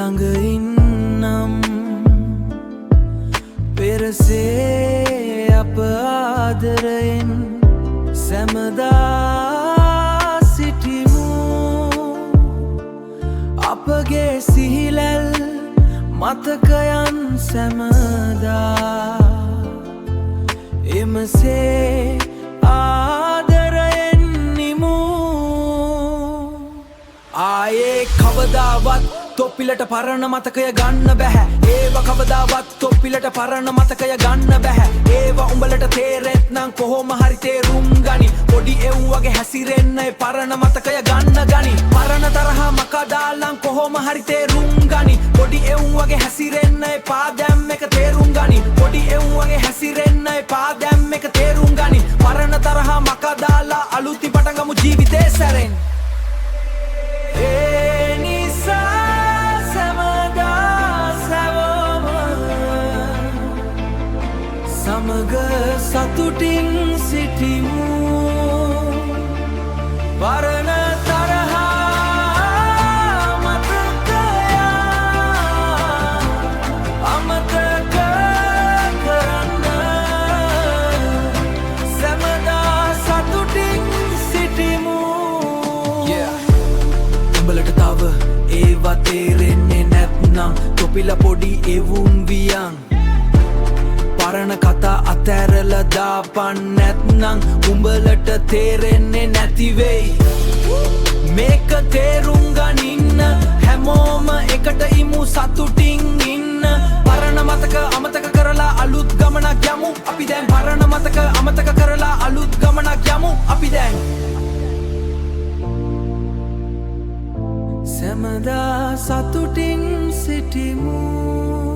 ළඟ ඉන්නම් පෙරසේ අප ආදරයෙන් සැමදා සිටිමු අපගේ සිහිලැල් මතකයන් සැමදා එමසේ ආදරයෙන් නිමු ආයේ කවදාවත් තොප්පිලට පරණ මතකය ගන්න බැහැ ඒව කවදාවත් තොප්පිලට පරණ මතකය ගන්න බැහැ ඒව උඹලට තේරෙත්නම් කොහොම හරි තේරුම් ගනි පොඩි එවුන් වගේ හැසිරෙන්න පරණ මතකය ගන්න ගනි පරණ තරහා මකා දාලම් කොහොම හරි තේරුම් ගනි පොඩි එවුන් වගේ හැසිරෙන්න එපා දැම් එක තේරුම් ගනි පොඩි එවුන් වගේ හැසිරෙන්න එපා දැම් එක තේරුම් ගනි පරණ තරහා මකා දාලා අලුතින් පටන් ගමු ජීවිතේ සැරෙන් සමග සතුටින් සිටිමු පරණ තරහා මතකය අමතක කරන්න සැමදා සතුටින් සිටිමු උඹලට තව ඒවා තේරෙන්නේ නැත්නම් තොපිල පොඩි එවුන් වියන් පරණ කතා අතැරලා දාපන් නැත්නම් උඹලට තේරෙන්නේ නැතිවෙයි මේක තේරුම් ගනින්න හැමෝම එකට ඉමු සතුටින් ඉන්න පරණ මතක අමතක කරලා අලුත් ගමනක් යමු අපි දැන් පරණ මතක අමතක කරලා අලුත් ගමනක් යමු අපි දැන් සැමදා සතුටින් සිටිමු